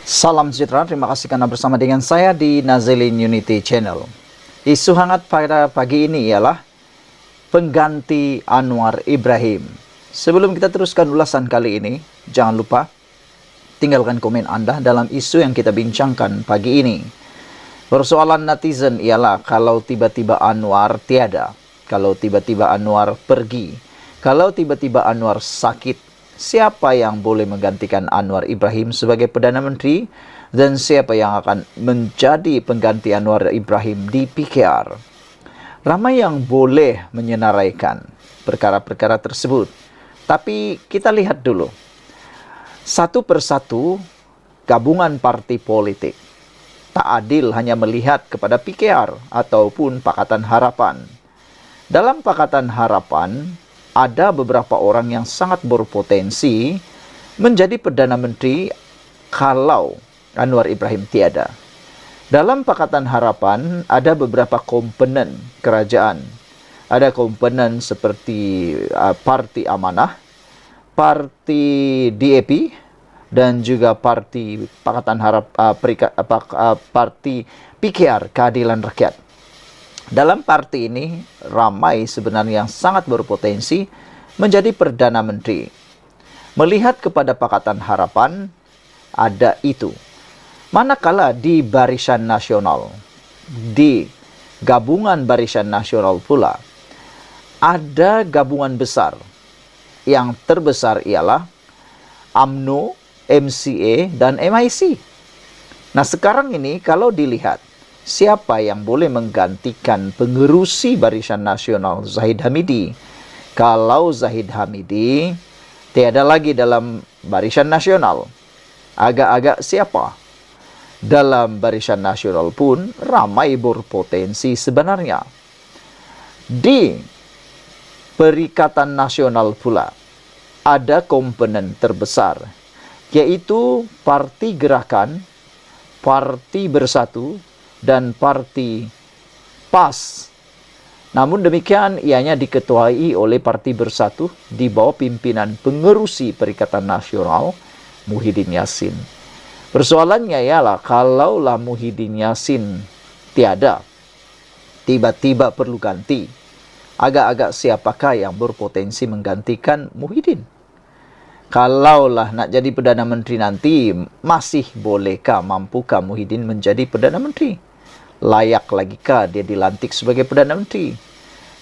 Salam sejahtera, terima kasih karena bersama dengan saya di Nazilin Unity Channel. Isu hangat pada pagi ini ialah pengganti Anwar Ibrahim. Sebelum kita teruskan ulasan kali ini, jangan lupa tinggalkan komen Anda dalam isu yang kita bincangkan pagi ini. Persoalan netizen ialah kalau tiba-tiba Anwar tiada, kalau tiba-tiba Anwar pergi, kalau tiba-tiba Anwar sakit, siapa yang boleh menggantikan Anwar Ibrahim sebagai Perdana Menteri dan siapa yang akan menjadi pengganti Anwar Ibrahim di PKR. Ramai yang boleh menyenaraikan perkara-perkara tersebut. Tapi kita lihat dulu. Satu persatu gabungan parti politik tak adil hanya melihat kepada PKR ataupun Pakatan Harapan. Dalam Pakatan Harapan, ada beberapa orang yang sangat berpotensi menjadi Perdana Menteri kalau Anwar Ibrahim tiada. Dalam Pakatan Harapan ada beberapa komponen kerajaan. Ada komponen seperti Parti Amanah, Parti DAP, dan juga Parti Pakatan Parti PKR, Keadilan Rakyat. Dalam parti ini, ramai sebenarnya yang sangat berpotensi menjadi Perdana Menteri. Melihat kepada Pakatan Harapan, ada itu. Manakala di Barisan Nasional, di Gabungan Barisan Nasional pula, ada gabungan besar. Yang terbesar ialah UMNO, MCA, dan MIC. Nah, sekarang ini kalau dilihat, siapa yang boleh menggantikan pengerusi Barisan Nasional Zahid Hamidi? Kalau Zahid Hamidi tiada lagi dalam Barisan Nasional, agak-agak siapa? Dalam Barisan Nasional pun ramai berpotensi sebenarnya. Di Perikatan Nasional pula ada komponen terbesar, yaitu Parti Gerakan, Parti Bersatu, dan Parti PAS. Namun demikian, ianya diketuai oleh Parti Bersatu di bawah pimpinan pengerusi Perikatan Nasional Muhyiddin Yassin. Persoalannya ialah kalaulah Muhyiddin Yassin tiada, tiba-tiba perlu ganti, agak-agak siapakah yang berpotensi menggantikan Muhyiddin? Kalaulah nak jadi Perdana Menteri nanti, masih bolehkah, mampukah Muhyiddin menjadi Perdana Menteri? Layak lagikah dia dilantik sebagai Perdana Menteri?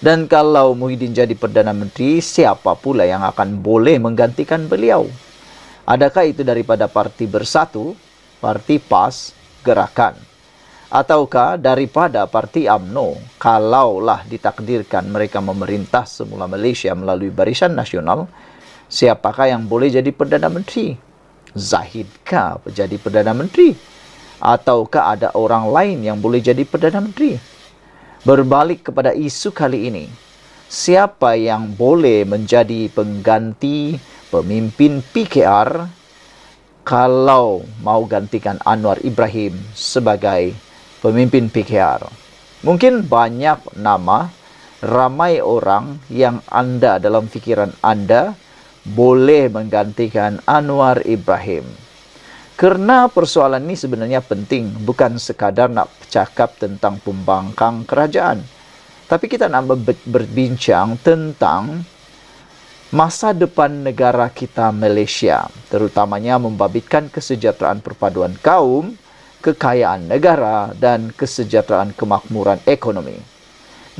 Dan kalau Muhyiddin jadi Perdana Menteri, siapa pula yang akan boleh menggantikan beliau? Adakah itu daripada Parti Bersatu, Parti PAS, Gerakan? Ataukah daripada Parti UMNO, kalaulah ditakdirkan mereka memerintah semula Malaysia melalui Barisan Nasional, siapakah yang boleh jadi Perdana Menteri? Zahidkah jadi Perdana Menteri? Ataukah ada orang lain yang boleh jadi Perdana Menteri? Berbalik kepada isu kali ini, siapa yang boleh menjadi pengganti pemimpin PKR kalau mau gantikan Anwar Ibrahim sebagai pemimpin PKR? Mungkin banyak nama, ramai orang yang Anda dalam fikiran Anda boleh menggantikan Anwar Ibrahim. Kerana persoalan ini sebenarnya penting, bukan sekadar nak cakap tentang pembangkang kerajaan. Tapi kita nak berbincang tentang masa depan negara kita Malaysia, terutamanya membabitkan kesejahteraan perpaduan kaum, kekayaan negara, dan kesejahteraan kemakmuran ekonomi.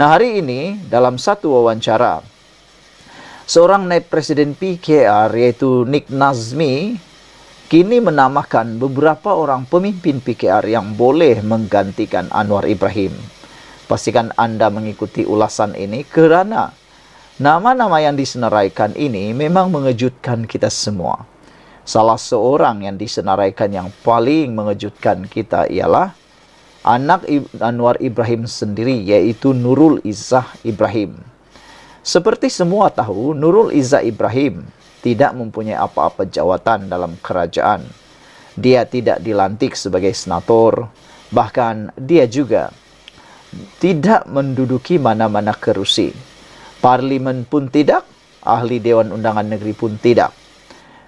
Nah, hari ini dalam satu wawancara, seorang naib Presiden PKR iaitu Nik Nazmi kini menamakan beberapa orang pemimpin PKR yang boleh menggantikan Anwar Ibrahim. Pastikan Anda mengikuti ulasan ini kerana nama-nama yang disenaraikan ini memang mengejutkan kita semua. Salah seorang yang disenaraikan yang paling mengejutkan kita ialah anak Anwar Ibrahim sendiri, yaitu Nurul Izzah Ibrahim. Seperti semua tahu, Nurul Izzah Ibrahim tidak mempunyai apa-apa jawatan dalam kerajaan. Dia tidak dilantik sebagai senator. Bahkan dia juga tidak menduduki mana-mana kerusi. Parlimen pun tidak, ahli Dewan Undangan Negeri pun tidak.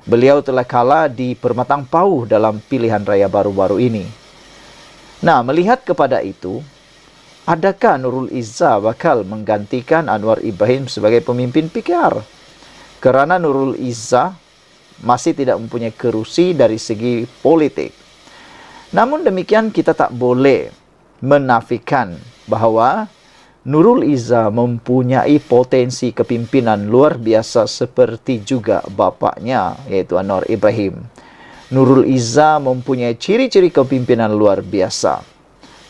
Beliau telah kalah di Permatang Pauh dalam pilihan raya baru-baru ini. Nah, melihat kepada itu, adakah Nurul Izzah bakal menggantikan Anwar Ibrahim sebagai pemimpin PKR? Karena Nurul Izzah masih tidak mempunyai kerusi dari segi politik. Namun demikian, kita tak boleh menafikan bahwa Nurul Izzah mempunyai potensi kepimpinan luar biasa seperti juga bapaknya, yaitu Anwar Ibrahim. Nurul Izzah mempunyai ciri-ciri kepimpinan luar biasa.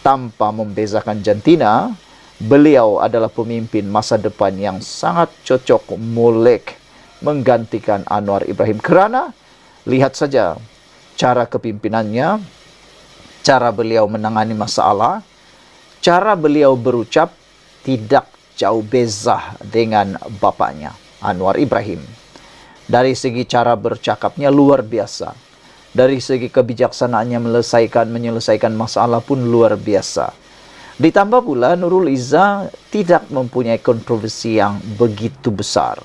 Tanpa membezakan jantina, beliau adalah pemimpin masa depan yang sangat cocok molek menggantikan Anwar Ibrahim. Kerana lihat saja cara kepimimpinannya, cara beliau menangani masalah, cara beliau berucap tidak jauh beza dengan bapaknya, Anwar Ibrahim. Dari segi cara bercakapnya luar biasa. Dari segi kebijaksanaannya menyelesaikan masalah pun luar biasa. Ditambah pula Nurul Izzah tidak mempunyai kontroversi yang begitu besar.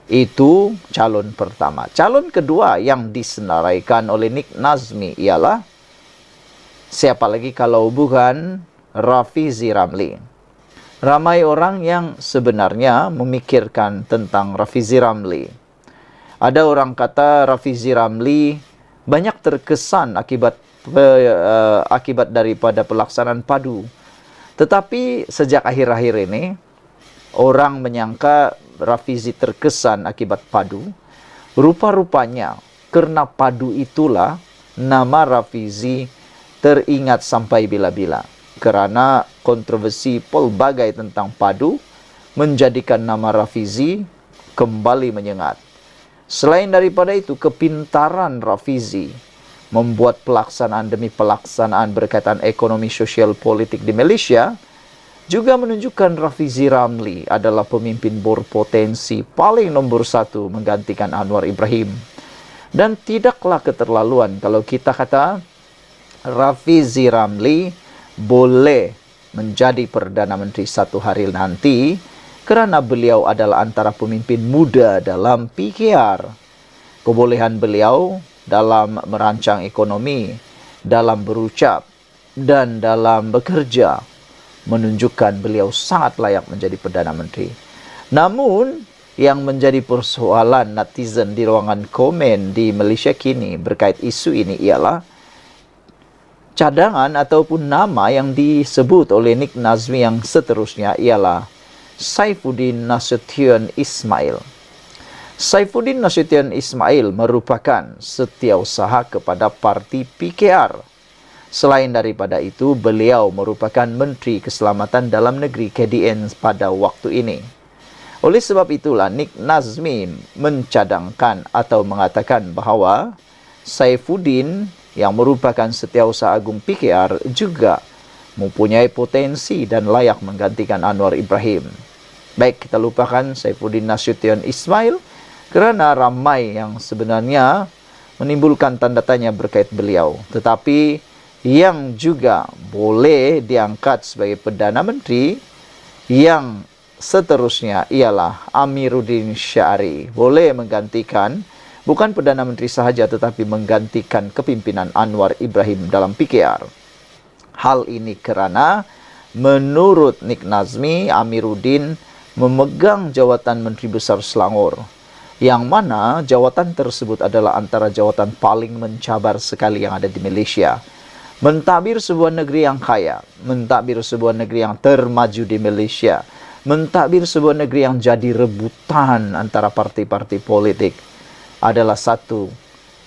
Itu calon pertama. Calon kedua yang disenaraikan oleh Nick Nazmi ialah siapa lagi kalau bukan Rafizi Ramli. Ramai orang yang sebenarnya memikirkan tentang Rafizi Ramli. Ada orang kata Rafizi Ramli banyak terkesan akibat daripada pelaksanaan padu. Tetapi sejak akhir-akhir ini, orang menyangka Rafizi terkesan akibat padu. Rupa-rupanya, karena padu itulah nama Rafizi teringat sampai bila-bila. Kerana kontroversi pelbagai tentang padu menjadikan nama Rafizi kembali menyengat. Selain daripada itu, kepintaran Rafizi membuat pelaksanaan demi pelaksanaan berkaitan ekonomi sosial politik di Malaysia juga menunjukkan Rafizi Ramli adalah pemimpin berpotensi paling nombor satu menggantikan Anwar Ibrahim. Dan tidaklah keterlaluan kalau kita kata Rafizi Ramli boleh menjadi Perdana Menteri satu hari nanti kerana beliau adalah antara pemimpin muda dalam PKR. Kebolehan beliau dalam merancang ekonomi, dalam berucap, dan dalam bekerja menunjukkan beliau sangat layak menjadi Perdana Menteri. Namun, yang menjadi persoalan netizen di ruangan komen di Malaysia kini berkait isu ini ialah cadangan ataupun nama yang disebut oleh Nick Nazmi yang seterusnya ialah Saifuddin Nasution Ismail. Saifuddin Nasution Ismail merupakan setiausaha kepada parti PKR. Selain daripada itu, beliau merupakan Menteri Keselamatan Dalam Negeri KDN pada waktu ini. Oleh sebab itulah Nick Nazmi mencadangkan atau mengatakan bahawa Saifuddin yang merupakan Setiausaha Agung PKR juga mempunyai potensi dan layak menggantikan Anwar Ibrahim. Baik, kita lupakan Saifuddin Nasution Ismail kerana ramai yang sebenarnya menimbulkan tanda tanya berkait beliau. Tetapi yang juga boleh diangkat sebagai Perdana Menteri yang seterusnya ialah Amiruddin Syari. Boleh menggantikan bukan Perdana Menteri sahaja tetapi menggantikan kepimpinan Anwar Ibrahim dalam PKR. Hal ini kerana menurut Nick Nazmi, Amiruddin memegang jawatan Menteri Besar Selangor, yang mana jawatan tersebut adalah antara jawatan paling mencabar sekali yang ada di Malaysia. Mentadbir sebuah negeri yang kaya, mentadbir sebuah negeri yang termaju di Malaysia, mentadbir sebuah negeri yang jadi rebutan antara parti-parti politik adalah satu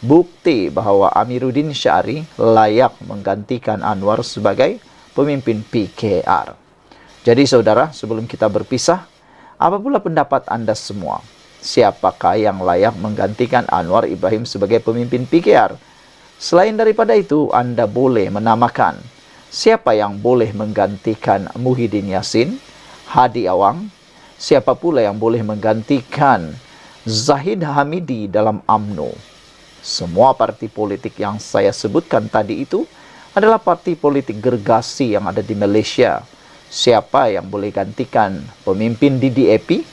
bukti bahawa Amiruddin Syari layak menggantikan Anwar sebagai pemimpin PKR. Jadi saudara, sebelum kita berpisah, apa pula pendapat anda semua? Siapakah yang layak menggantikan Anwar Ibrahim sebagai pemimpin PKR? Selain daripada itu, anda boleh menamakan siapa yang boleh menggantikan Muhyiddin Yassin, Hadi Awang, siapa pula yang boleh menggantikan Zahid Hamidi dalam UMNO. Semua parti politik yang saya sebutkan tadi itu adalah parti politik gergasi yang ada di Malaysia. Siapa yang boleh gantikan pemimpin di DAP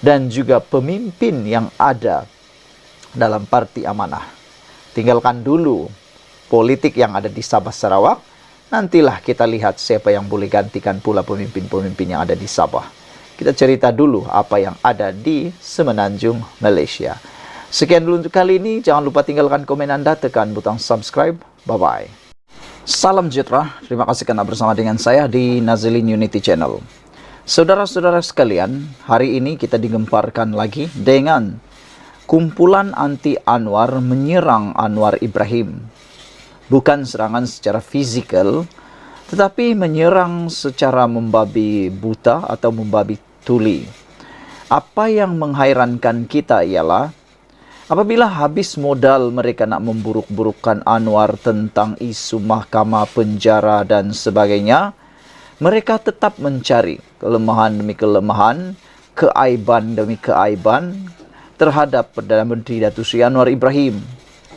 dan juga pemimpin yang ada dalam parti amanah. Tinggalkan dulu politik yang ada di Sabah Sarawak, nantilah kita lihat siapa yang boleh gantikan pula pemimpin-pemimpin yang ada di Sabah. Kita cerita dulu apa yang ada di Semenanjung Malaysia. Sekian dulu untuk kali ini. Jangan lupa tinggalkan komen Anda, tekan butang subscribe. Bye-bye. Salam sejahtera. Terima kasih karena bersama dengan saya di Nazilin Unity Channel. Saudara-saudara sekalian, hari ini kita digemparkan lagi dengan kumpulan anti Anwar menyerang Anwar Ibrahim. Bukan serangan secara fisikal, tetapi menyerang secara membabi buta atau membabi tuli. Apa yang menghairankan kita ialah, apabila habis modal mereka nak memburuk-burukkan Anwar tentang isu mahkamah, penjara dan sebagainya, mereka tetap mencari kelemahan demi kelemahan, keaiban demi keaiban terhadap Perdana Menteri Datuk Seri Anwar Ibrahim.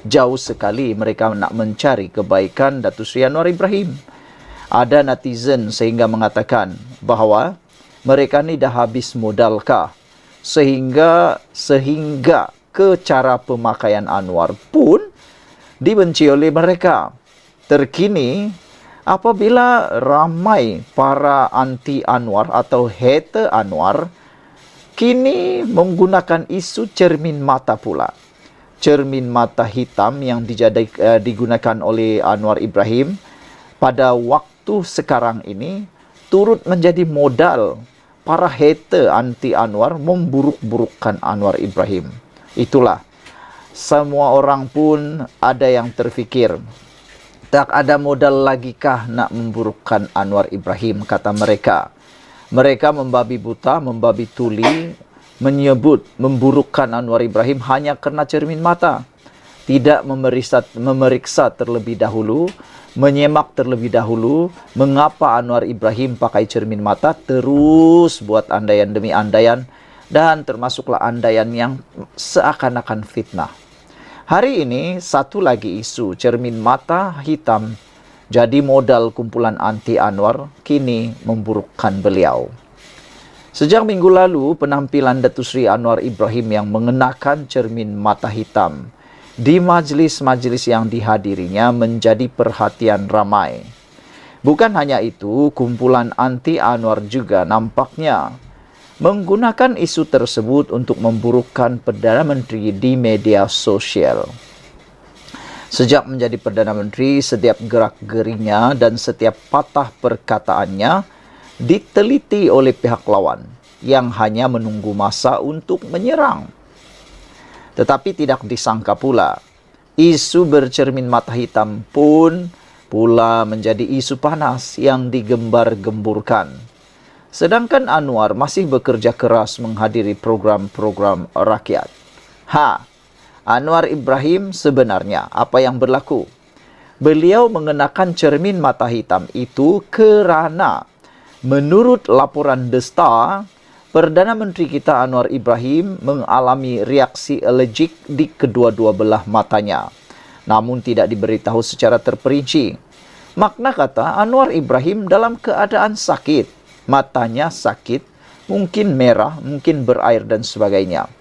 Jauh sekali mereka nak mencari kebaikan Datuk Seri Anwar Ibrahim. Ada netizen sehingga mengatakan bahawa mereka ni dah habis modalkah sehingga ke cara pemakaian Anwar pun dibenci oleh mereka. Terkini, apabila ramai para anti Anwar atau hater Anwar kini menggunakan isu cermin mata pula. Cermin mata hitam yang digunakan oleh Anwar Ibrahim pada waktu sekarang ini turut menjadi modal para hater anti Anwar memburuk-burukkan Anwar Ibrahim. Itulah, semua orang pun ada yang terfikir, tak ada modal lagi kah nak memburukkan Anwar Ibrahim, kata mereka. Mereka membabi buta, membabi tuli, menyebut memburukkan Anwar Ibrahim hanya kerana cermin mata. Tidak memeriksa terlebih dahulu, menyemak terlebih dahulu mengapa Anwar Ibrahim pakai cermin mata, terus buat andaian demi andaian, dan termasuklah andaian yang seakan-akan fitnah. Hari ini satu lagi isu cermin mata hitam jadi modal kumpulan anti Anwar kini memburukkan beliau. Sejak minggu lalu, penampilan Datuk Seri Anwar Ibrahim yang mengenakan cermin mata hitam di majlis-majlis yang dihadirinya menjadi perhatian ramai. Bukan hanya itu, kumpulan anti Anwar juga nampaknya menggunakan isu tersebut untuk memburukkan Perdana Menteri di media sosial. Sejak menjadi Perdana Menteri, setiap gerak-gerinya dan setiap patah perkataannya diteliti oleh pihak lawan yang hanya menunggu masa untuk menyerang. Tetapi tidak disangka pula, isu bercermin mata hitam pun pula menjadi isu panas yang digembar-gemburkan. Sedangkan Anwar masih bekerja keras menghadiri program-program rakyat. Anwar Ibrahim sebenarnya apa yang berlaku? Beliau mengenakan cermin mata hitam itu kerana menurut laporan The Star, Perdana Menteri kita Anwar Ibrahim mengalami reaksi alergik di kedua-dua belah matanya, namun tidak diberitahu secara terperinci. Makna kata Anwar Ibrahim dalam keadaan sakit, matanya sakit, mungkin merah, mungkin berair dan sebagainya.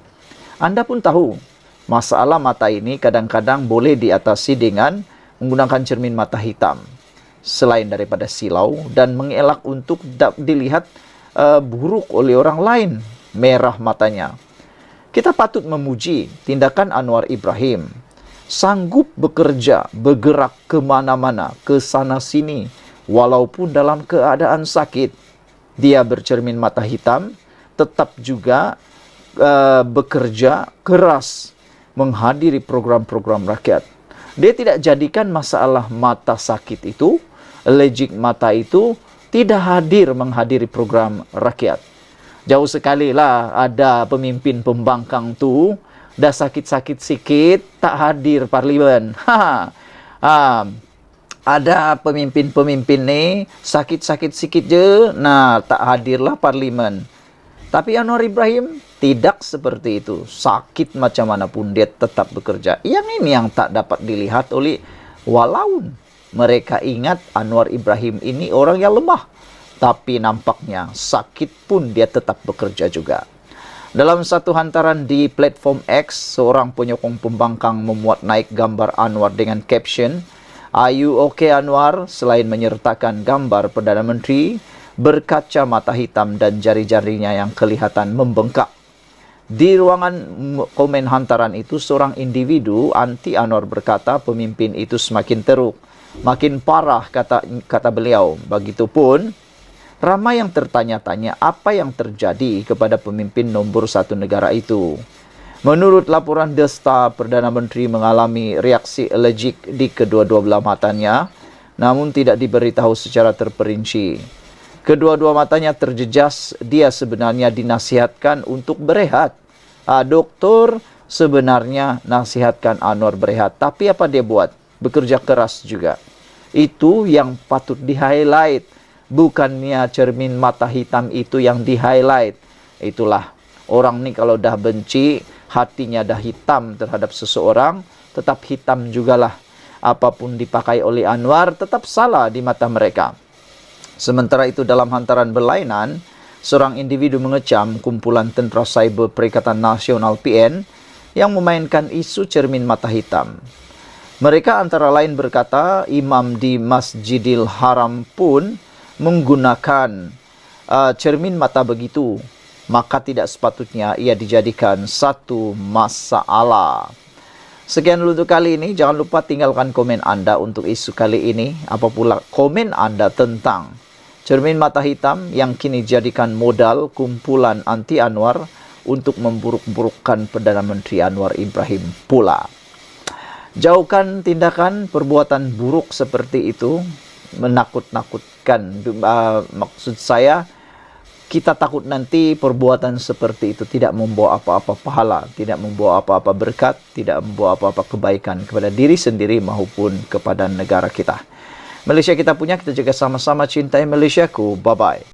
Anda pun tahu, masalah mata ini kadang-kadang boleh diatasi dengan menggunakan cermin mata hitam, selain daripada silau dan mengelak untuk dilihat buruk oleh orang lain, merah matanya. Kita patut memuji tindakan Anwar Ibrahim, sanggup bekerja, bergerak ke mana-mana, ke sana-sini, walaupun dalam keadaan sakit. Dia bercermin mata hitam, tetap juga bekerja keras menghadiri program-program rakyat. Dia tidak jadikan masalah mata sakit itu, alergik mata itu, tidak hadir menghadiri program rakyat. Jauh sekali lah ada pemimpin pembangkang tu dah sakit-sakit sikit tak hadir parlimen. Ada pemimpin-pemimpin ni sakit-sakit sikit je, tak hadirlah parlimen. Tapi Anwar Ibrahim tidak seperti itu. Sakit macam mana pun dia tetap bekerja. Yang ini yang tak dapat dilihat oleh walaupun mereka ingat Anwar Ibrahim ini orang yang lemah, tapi nampaknya sakit pun dia tetap bekerja juga. Dalam satu hantaran di platform X, seorang penyokong pembangkang memuat naik gambar Anwar dengan caption, "Are you okay Anwar?" Selain menyertakan gambar Perdana Menteri berkacamata hitam dan jari-jarinya yang kelihatan membengkak. Di ruangan komen hantaran itu, seorang individu anti Anwar berkata pemimpin itu semakin teruk. Makin parah, kata beliau. Begitupun, ramai yang tertanya-tanya apa yang terjadi kepada pemimpin nombor 1 negara itu. Menurut laporan The Star, Perdana Menteri mengalami reaksi alergik di kedua-dua belah matanya, namun tidak diberitahu secara terperinci. Kedua-dua matanya terjejas, dia sebenarnya dinasihatkan untuk berehat. Doktor sebenarnya nasihatkan Anwar berehat, tapi apa dia buat? Bekerja keras juga. Itu yang patut di-highlight. Bukannya cermin mata hitam itu yang di-highlight. Itulah, orang ni kalau dah benci, hatinya dah hitam terhadap seseorang, tetap hitam jugalah. Apapun dipakai oleh Anwar, tetap salah di mata mereka. Sementara itu dalam hantaran berlainan, seorang individu mengecam kumpulan tentera cyber Perikatan Nasional PN yang memainkan isu cermin mata hitam. Mereka antara lain berkata, imam di Masjidil Haram pun menggunakan cermin mata begitu, maka tidak sepatutnya ia dijadikan satu masalah. Sekian dulu untuk kali ini. Jangan lupa tinggalkan komen Anda untuk isu kali ini. Apa pula komen Anda tentang cermin mata hitam yang kini dijadikan modal kumpulan anti Anwar untuk memburuk-burukkan Perdana Menteri Anwar Ibrahim pula. Jauhkan tindakan perbuatan buruk seperti itu, menakut-nakutkan. Maksud saya, kita takut nanti perbuatan seperti itu tidak membawa apa-apa pahala, tidak membawa apa-apa berkat, tidak membawa apa-apa kebaikan kepada diri sendiri maupun kepada negara kita. Malaysia kita punya, kita jaga sama-sama, cintai Malaysiaku. Bye-bye.